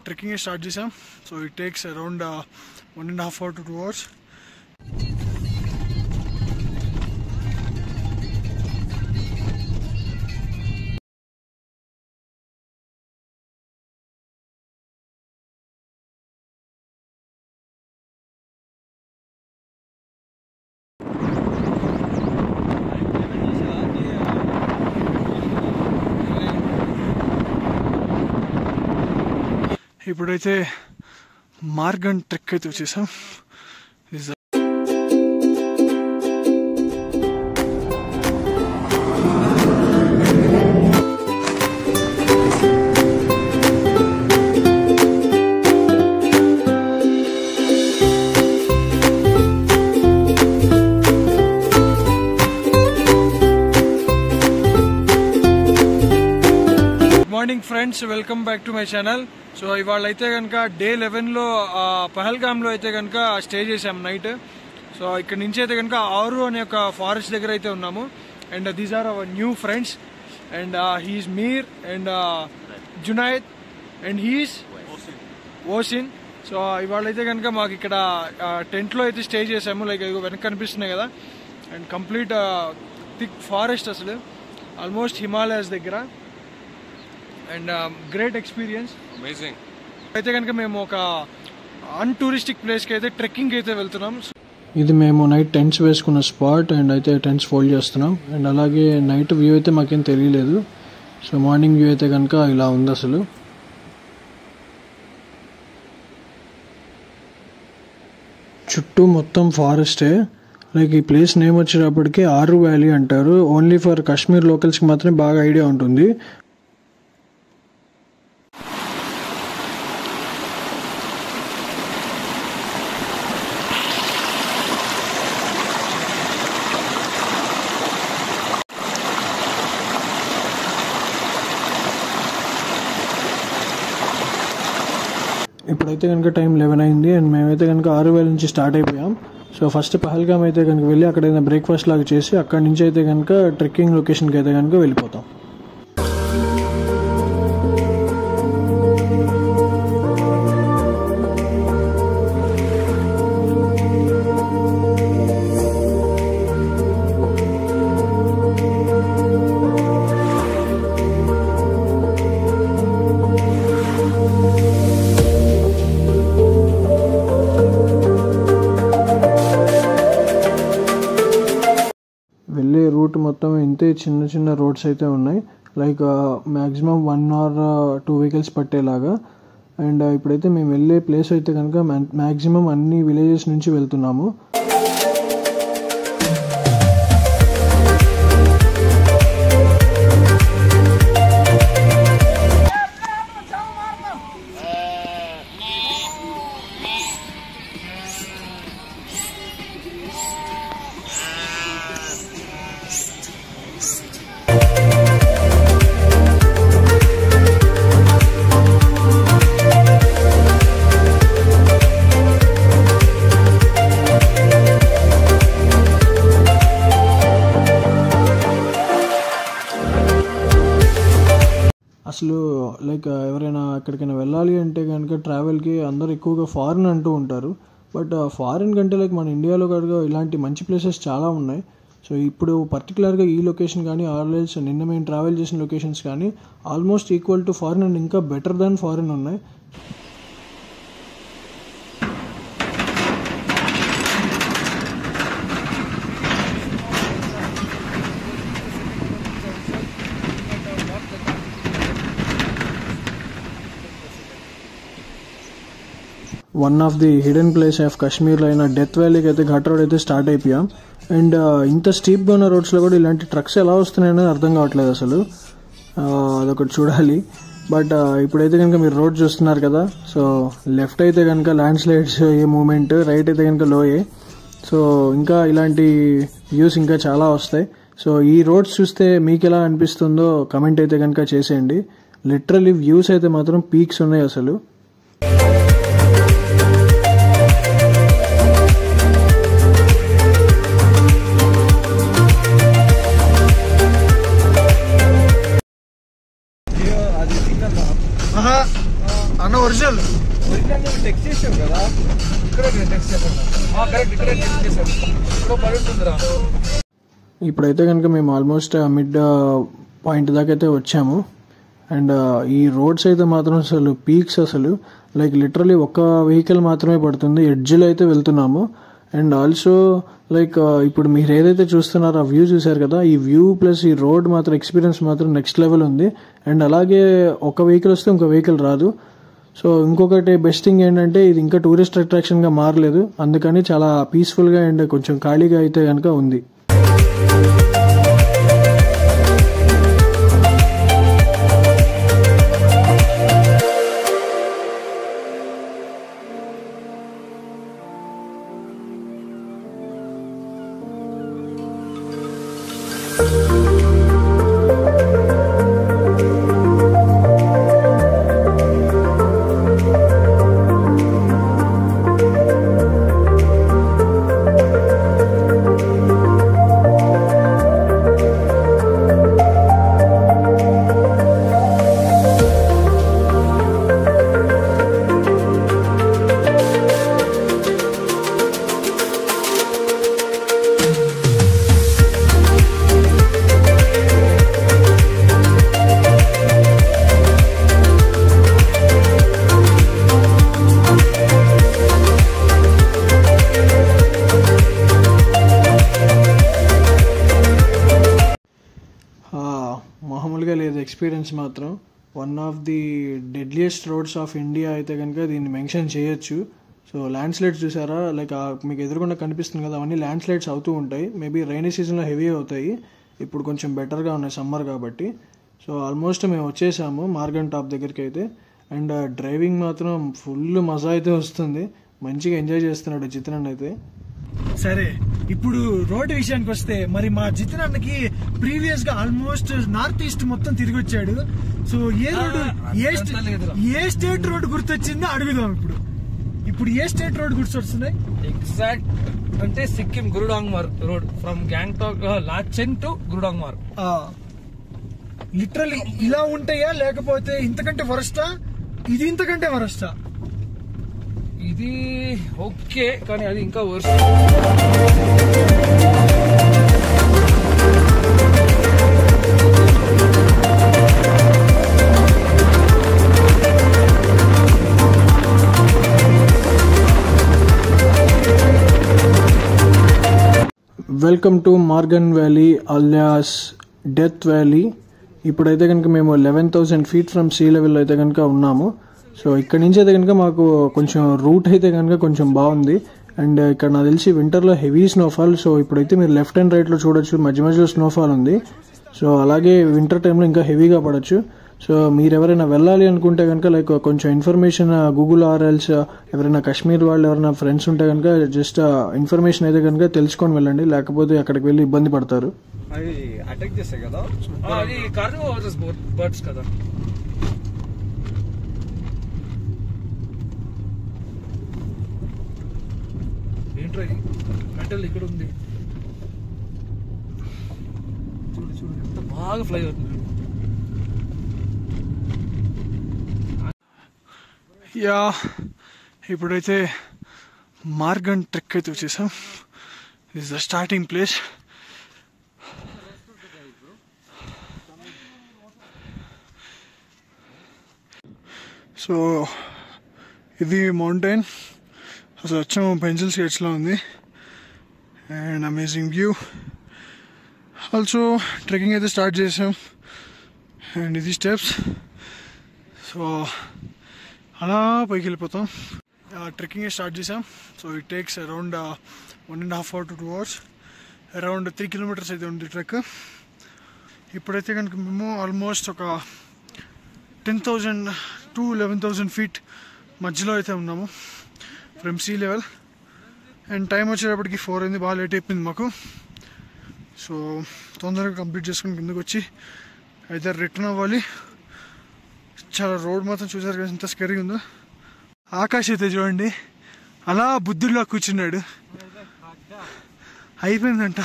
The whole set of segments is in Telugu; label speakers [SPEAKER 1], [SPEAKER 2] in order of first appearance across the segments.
[SPEAKER 1] ట్రెక్కింగ్ స్టార్ట్ చేసాం. So it takes around 1.5 hours to 2 hours. ఇప్పుడైతే మార్గన్ ట్రెక్ అయితే వచ్చేసాం. Morning friends, welcome back to my channel. So ఇవాళ అయితే కనుక డే 11లో పహల్గామ్లో అయితే కనుక స్టే చేసాం నైట్. సో ఇక్కడ నుంచి అయితే కనుక ఆరు అనే ఒక ఫారెస్ట్ దగ్గర అయితే ఉన్నాము. And these are our new friends. And he's Mir and Junaid and he's Osin. So ఇవాళ అయితే కనుక మాకు ఇక్కడ టెంట్లో అయితే స్టే చేసాము. లైక్ వెనక కనిపిస్తున్నాయి కదా. అండ్ కంప్లీట్ థిక్ ఫారెస్ట్, అసలు ఆల్మోస్ట్ హిమాలయాస్ దగ్గర. And great experience, amazing. అయితే కనుక మేము ఒక అన్టూరిస్టిక్ ప్లేస్కి అయితే ట్రెక్కింగ్కి అయితే వెళ్తున్నాం. ఇది మేము నైట్ టెంట్స్ వేసుకున్న స్పాట్. అండ్ అయితే టెంట్స్ ఫోల్డ్ చేస్తున్నాం. అండ్ అలాగే నైట్ వ్యూ అయితే మాకేం తెలియలేదు. సో మార్నింగ్ వ్యూ అయితే కనుక ఇలా ఉంది. అసలు చుట్టూ మొత్తం ఫారెస్టే. లైక్ ఈ ప్లేస్ నేమ్ వచ్చేటప్పటికి ఆరు వ్యాలీ అంటారు. ఓన్లీ ఫర్ కాశ్మీర్ లోకల్స్కి మాత్రమే బాగా ఐడియా ఉంటుంది. ఇప్పుడైతే కనుక టైం 11 అయింది. అండ్ మేమైతే కనుక 6 నుంచి స్టార్ట్ అయిపోయాం. సో ఫస్ట్ పహల్గామ్ అయితే కనుక వెళ్ళి అక్కడ ఏదైనా బ్రేక్ఫాస్ట్ లాగా చేసి అక్కడి నుంచి అయితే కనుక ట్రెక్కింగ్ లొకేషన్కి అయితే కనుక వెళ్ళిపోతాం. వెళ్ళే రూట్ మొత్తం ఇంతే చిన్న చిన్న రోడ్స్ అయితే ఉన్నాయి. లైక్ మ్యాక్సిమం 1 or 2 వెహికల్స్ పట్టేలాగా. అండ్ ఇప్పుడైతే మేము వెళ్ళే ప్లేస్ అయితే కనుక మ్యాక్సిమం అన్ని విలేజెస్ నుంచి వెళ్తున్నాము. అసలు లైక్ ఎవరైనా ఎక్కడికైనా వెళ్ళాలి అంటే కనుక ట్రావెల్కి అందరూ ఎక్కువగా ఫారిన్ అంటూ ఉంటారు. బట్ ఫారిన్ కంటే లైక్ మన ఇండియాలో కనుక ఇలాంటి మంచి ప్లేసెస్ చాలా ఉన్నాయి. సో ఇప్పుడు పర్టికులర్గా ఈ లొకేషన్ కానీ ఆల్వేస్ నిన్న మేము ట్రావెల్ చేసిన లొకేషన్స్ కానీ almost equal to foreign and ఇంకా బెటర్ దాన్ ఫారిన్ ఉన్నాయి. One of the hidden place of కాశ్మీర్లో అయిన డెత్ వ్యాలీకి అయితే ఘాట్ రోడ్ అయితే స్టార్ట్ అయిపోయాం. అండ్ ఇంత స్టీప్గా ఉన్న రోడ్స్లో కూడా ఇలాంటి ట్రక్స్ ఎలా వస్తున్నాయనేది అర్థం కావట్లేదు అసలు. అదొకటి చూడాలి. బట్ ఇప్పుడైతే కనుక మీరు రోడ్ చూస్తున్నారు కదా. సో లెఫ్ట్ అయితే కనుక ల్యాండ్ స్లైడ్స్ ఏ మూమెంట్, రైట్ అయితే కనుక లోయే. సో ఇంకా ఇలాంటి వ్యూస్ ఇంకా చాలా వస్తాయి. సో ఈ రోడ్స్ చూస్తే మీకు ఎలా అనిపిస్తుందో కమెంట్ అయితే కనుక చేసేయండి. లిటరలీ వ్యూస్ అయితే మాత్రం పీక్స్ ఉన్నాయి అసలు. అన్న ఒరిజినల్
[SPEAKER 2] టెక్స్ట్ చేసావు కదా, ఇక్కడ టెక్స్ట్ చేసాను కరెక్ట్, ఇక్కడ టెక్స్ట్ చేసాను ఇప్పుడు పడుతుందిరా.
[SPEAKER 1] ఇప్పుడైతే కనుక మేము ఆల్మోస్ట్ మిడ్ పాయింట్ దాకా అయితే వచ్చాము. అండ్ ఈ రోడ్స్ అయితే మాత్రం అసలు పీక్స్, అసలు లైక్ లిటరలీ ఒక్క వెహికల్ మాత్రమే పడుతుంది, ఎడ్జ్లో అయితే వెళ్తున్నాము. అండ్ ఆల్సో లైక్ ఇప్పుడు మీరు ఏదైతే చూస్తున్నారో ఆ వ్యూ చూసారు కదా, ఈ వ్యూ ప్లస్ ఈ రోడ్ మాత్రం ఎక్స్పీరియన్స్ మాత్రం నెక్స్ట్ లెవెల్ ఉంది. అండ్ అలాగే ఒక వెహికల్ వస్తే ఇంకో వెహికల్ రాదు. సో ఇంకొకటి బెస్ట్ థింగ్ ఏంటంటే ఇది ఇంకా టూరిస్ట్ అట్రాక్షన్గా మారలేదు, అందుకని చాలా పీస్ఫుల్గా అండ్ కొంచెం ఖాళీగా అయితే కనుక ఉంది. మామూలుగా లేదు ఎక్స్పీరియన్స్ మాత్రం. One of the deadliest roads of India అయితే కనుక దీన్ని మెన్షన్ చేయొచ్చు. సో ల్యాండ్ స్లైడ్స్ చూసారా, లైక్ మీకు ఎదురుకుండా కనిపిస్తుంది కదా, అవన్నీ ల్యాండ్ స్లైడ్స్ అవుతూ ఉంటాయి. మేబీ రైనీ సీజన్లో హెవీ అవుతాయి, ఇప్పుడు కొంచెం బెటర్గా ఉన్నాయి సమ్మర్ కాబట్టి. సో ఆల్మోస్ట్ మేము వచ్చేసాము మార్గన్ టాప్ దగ్గరికి అయితే. అండ్ డ్రైవింగ్ మాత్రం ఫుల్ మజా అయితే వస్తుంది, మంచిగా ఎంజాయ్ చేస్తున్నాడు జితన్ అయితే. సరే, ఇప్పుడు రోడ్ విషయానికి వస్తే మరి మా జితన్ అన్నకి ప్రీవియస్ గా ఆల్మోస్ట్ నార్త్ ఈస్ట్ మొత్తం తిరిగి వచ్చాడు. సో ఏ రోడ్, ఏ స్టేట్ రోడ్ గుర్తొచ్చిందో అడుగుదాం. ఇప్పుడు ఏ స్టేట్ రోడ్ గుర్తొస్తున్నాయి?
[SPEAKER 2] ఎగ్జాక్ట్ అంటే Sikkim Gurudongmar road from Gangtok Lachen to Gurudongmar.
[SPEAKER 1] Literally ఇలా ఉంటాయా, లేకపోతే ఇంతకంటే వరస్టా? ఇది ఇంతకంటే వరస్టా?
[SPEAKER 2] ఇది ఓకే, కానీ అది ఇంకా worse.
[SPEAKER 1] Welcome to Morgan valley alias death valley. ఇప్పుడైతే కనుక మేము 11,000 feet ఫ్రమ్ సీ లెవెల్ అయితే కనుక ఉన్నాము. సో ఇక్కడ నుంచి అయితే కనుక మాకు కొంచెం రూట్ అయితే కనుక కొంచెం బాగుంది. అండ్ ఇక్కడ నాకు తెలిసి వింటర్లో హెవీ స్నోఫాల్. సో ఇప్పుడైతే మీరు లెఫ్ట్ అండ్ రైట్లో చూడొచ్చు, మధ్య మధ్యలో స్నోఫాల్ ఉంది. సో అలాగే వింటర్ టైంలో ఇంకా హెవీగా పడవచ్చు. సో మీరు ఎవరైనా వెళ్ళాలి అనుకుంటే కనుక లైక్ కొంచెం ఇన్ఫర్మేషన్ గూగుల్ ఆర్ఎల్స్ ఎవరైనా కాశ్మీర్ వాళ్ళు ఎవరైనా ఫ్రెండ్స్ ఉంటే కనుక జస్ట్ ఇన్ఫర్మేషన్ అయితే కనుక తెలుసుకొని వెళ్ళండి, లేకపోతే అక్కడికి వెళ్ళి ఇబ్బంది పడతారు.
[SPEAKER 2] అది అటాక్ చేస్తాయి కదా, అది కార్నివోరస్ బర్డ్స్ కదా. ఏంట్రా ఇది మెటల్ ఇక్కడ ఉంది, చూడు చూడు ఎంత బాగా ఫ్లై అవుతుంది.
[SPEAKER 1] యా, ఇప్పుడైతే మార్గన్ ట్రెక్ అయితే వచ్చేసాం. This the starting place. So ఇది మౌంటైన్, అసలు వచ్చాము పెన్సిల్ షేడ్స్లో ఉంది. And amazing view. Also trekking అయితే స్టార్ట్ చేసాం. అండ్ ఇది స్టెప్స్. సో అలా పైకి వెళ్ళిపోతాం. ట్రెక్కింగ్ స్టార్ట్ చేసాం. So it takes around 1.5 hours to 2 hours. Around 3 kilometers అయితే ఉంది ట్రెక్. ఇప్పుడైతే కనుక మేము ఆల్మోస్ట్ ఒక 10,000 to 11,000 feet మధ్యలో అయితే ఉన్నాము from sea level. And time వచ్చేటప్పటికి 4 అయింది, బాగా లేట్ అయిపోయింది మాకు. సో తొందరగా కంప్లీట్ చేసుకుని కిందకు వచ్చి అయితే రిటర్న్ అవ్వాలి. చాలా రోడ్ మాత్రం చూసారు కదా ఎంత స్కెరీగా ఉందో. ఆకాష్ అయితే చూడండి అలా బుద్ధుల్లో కూర్చున్నాడు, అయిపోయిందంట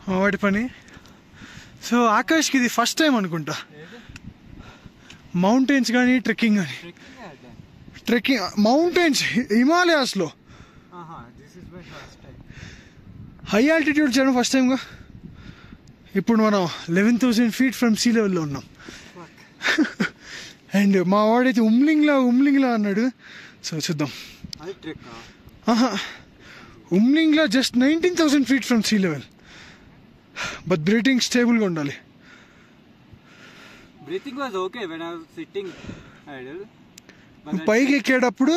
[SPEAKER 1] మా వాడి పని. సో ఆకాష్కి ఇది ఫస్ట్ టైం అనుకుంటా మౌంటైన్స్ కానీ ట్రెక్కింగ్ కానీ ట్రెక్కింగ్ మౌంటైన్స్ హిమాలయాస్లో హై ఆల్టిట్యూడ్ చేయడం ఫస్ట్ టైంగా. ఇప్పుడు మనం 11,000 feet ఫ్రమ్ సీ లెవెల్లో ఉన్నాం. అండ్ మా వాడైతే ఉమ్లింగ్లా అన్నాడు. సో చూద్దాం. Umlingla just 19,000 feet from sea level. But breathing స్టేబుల్గా ఉండాలి.
[SPEAKER 3] Breathing was okay when I was sitting idle.
[SPEAKER 1] పైకి ఎక్కేటప్పుడు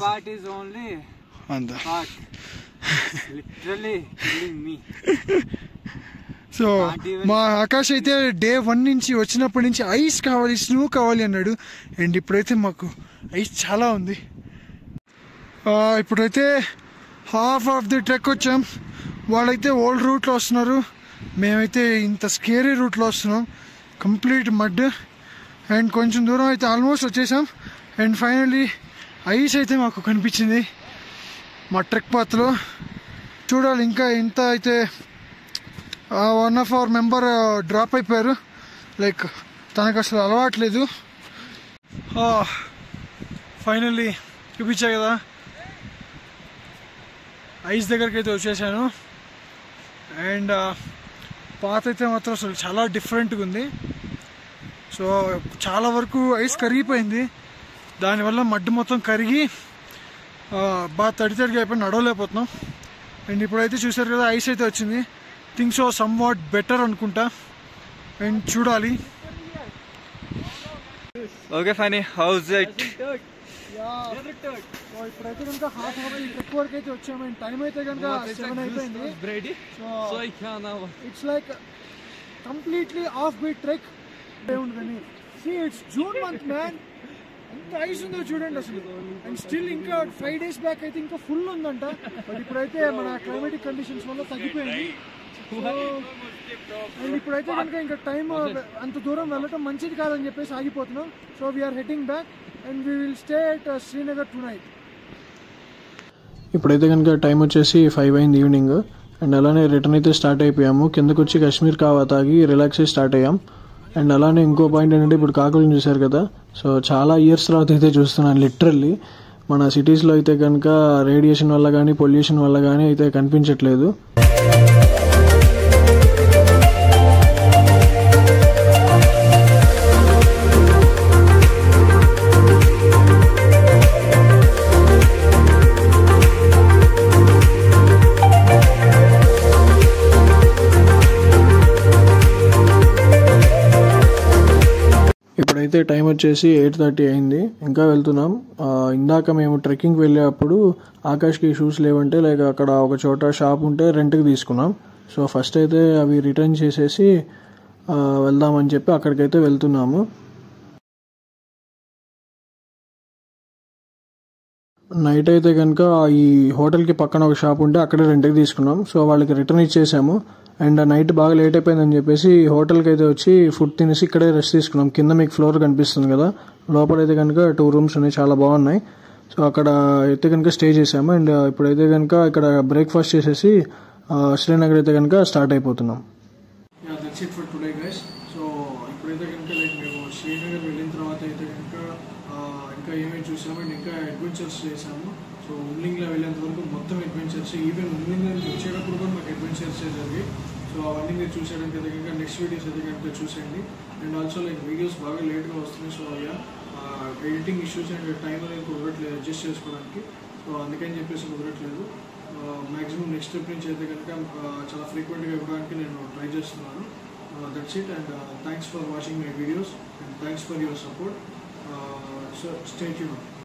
[SPEAKER 3] Part is only
[SPEAKER 1] అంతా.
[SPEAKER 3] part. Literally killing me.
[SPEAKER 1] So మా ఆకాష్ అయితే డే 1 నుంచి వచ్చినప్పటి నుంచి ఐస్ కావాలి, స్నో కావాలి అన్నాడు. అండ్ ఇప్పుడైతే మాకు ఐస్ చాలా ఉంది. ఇప్పుడైతే హాఫ్ ఆఫ్ ది ట్రెక్ వచ్చాం. వాళ్ళైతే ఓల్డ్ రూట్లో వస్తున్నారు, మేమైతే ఇంత స్కేరీ రూట్లో వస్తున్నాం. Complete mud. అండ్ కొంచెం దూరం అయితే ఆల్మోస్ట్ వచ్చేసాం. అండ్ ఫైనల్లీ ఐస్ అయితే మాకు కనిపించింది మా ట్రెక్ పాత్లో. చూడాలి ఇంకా ఎంత అయితే. One of our member drop అయిపోయారు. లైక్ తనకు అసలు అలవాట్లేదు. ఫైనల్లీ చూపించా కదా, ఐస్ దగ్గరికి అయితే వచ్చేసాను. అండ్ పాత అయితే మాత్రం అసలు చాలా డిఫరెంట్గా ఉంది. సో చాలా వరకు ఐస్ కరిగిపోయింది. దానివల్ల మడ్డు మొత్తం కరిగి బాగా తడిగా అయిపోయి నడవలేకపోతున్నాం. అండ్ ఇప్పుడైతే చూసారు కదా ఐస్ అయితే వచ్చింది. Things so some what better అనుకుంటా. అండ్ చూడాలి.
[SPEAKER 3] Okay, funny. How's it?
[SPEAKER 1] ఇప్పుడైతే కనుక హాఫ్ అవర్ ఈ ట్రెక్ వరకు అయితే వచ్చాము. అండ్ టైం అయితే కనుక 7 అయిపోయింది. It's like completely off beat trek. ఏముంటుందని ఇట్స్ జూన్ మంత్ మ్యాన్, ఎంత ఐస్ ఉందో చూడండి అసలు. అండ్ స్టిల్ ఇంకా 5 days బ్యాక్ అయితే ఇంకా ఫుల్ ఉందంట. బట్ ఇప్పుడైతే మన క్లైమేటిక్ కండిషన్స్ వల్ల తగ్గిపోయింది. అండ్ ఇప్పుడైతే కనుక ఇంకా టైం అంత దూరం వెళ్ళటం మంచిది కాదని చెప్పేసి ఆగిపోతున్నాం. So we're heading back and we will stay at Srinagar tonight.
[SPEAKER 4] ఇప్పుడైతే కనుక టైం వచ్చేసి 5 అయింది ఈవినింగ్. అండ్ అలానే రిటర్న్ అయితే స్టార్ట్ అయిపోయాము. కిందకు వచ్చి కాశ్మీర్ కావా తాగి రిలాక్స్ అయ్యి స్టార్ట్ అయ్యాం. అండ్ అలానే ఇంకో పాయింట్ ఏంటంటే ఇప్పుడు కాకులను చూశారు కదా. సో చాలా ఇయర్స్ తర్వాత అయితే చూస్తున్నాను. లిటరల్లీ మన సిటీస్లో అయితే కనుక రేడియేషన్ వల్ల కానీ పొల్యూషన్ వల్ల కానీ అయితే కనిపించట్లేదు. ఇప్పుడైతే టైం వచ్చేసి 8:30 అయింది. ఇంకా వెళ్తున్నాం. ఇందాక మేము ట్రెక్కింగ్కి వెళ్ళేటప్పుడు ఆకాష్కి షూస్ లేవంటే లైక్ అక్కడ ఒక చోట షాప్ ఉంటే రెంట్కి తీసుకున్నాం. సో ఫస్ట్ అయితే అవి రిటర్న్ చేసేసి వెళ్దామని చెప్పి అక్కడికైతే వెళ్తున్నాము. నైట్ అయితే కనుక ఈ హోటల్కి పక్కన ఒక షాప్ ఉంటే అక్కడే రెంట్కి తీసుకున్నాం. సో వాళ్ళకి రిటర్న్ ఇచ్చేసాము. అండ్ నైట్ బాగా లేట్ అయిపోయిందని చెప్పేసి హోటల్కి అయితే వచ్చి ఫుడ్ తినేసి ఇక్కడే రెస్ట్ తీసుకున్నాం. కింద మీకు ఫ్లోర్ కనిపిస్తుంది కదా, లోపలైతే కనుక 2 rooms ఉన్నాయి, చాలా బాగున్నాయి. సో అక్కడ అయితే కనుక స్టే చేసాము. అండ్ ఇప్పుడైతే కనుక ఇక్కడ బ్రేక్ఫాస్ట్ చేసేసి శ్రీనగర్ అయితే కనుక స్టార్ట్ అయిపోతున్నాం.
[SPEAKER 1] That's it for today guys. So ఇప్పుడైతే కనుక లైక్ మేము శ్రీనగర్ వెళ్ళిన తర్వాత అయితే కనుక ఇంకా ఏమేమి చూసాము అండ్ ఇంకా అడ్వెంచర్స్ చేసాము. సో ఉమ్లింగ్లో వెళ్ళేంత వరకు మొత్తం అడ్వెంచర్స్, ఈవెన్ ఉమ్లింగ్ నుంచి వచ్చేటప్పుడు కూడా మాకు అడ్వెంచర్స్ జరిగి. సో అవన్నీ మీరు చూసేయడానికి అయితే కనుక నెక్స్ట్ వీడియోస్ అయితే కనుక చూసేయండి. అండ్ ఆల్సో లైక్ వీడియోస్ బాగా లేట్గా వస్తున్నాయి. So editing issues and time అనేది కుదరట్లేదు అడ్జస్ట్ చేసుకోవడానికి. సో అందుకని చెప్పేసి కుదరట్లేదు. మ్యాక్సిమం నెక్స్ట్ స్టెప్ నుంచి అయితే కనుక చాలా ఫ్రీక్వెంట్గా ఇవ్వడానికి నేను ట్రై చేస్తున్నాను. That's it. And thanks for watching my videos and thanks for your support. So stay tuned.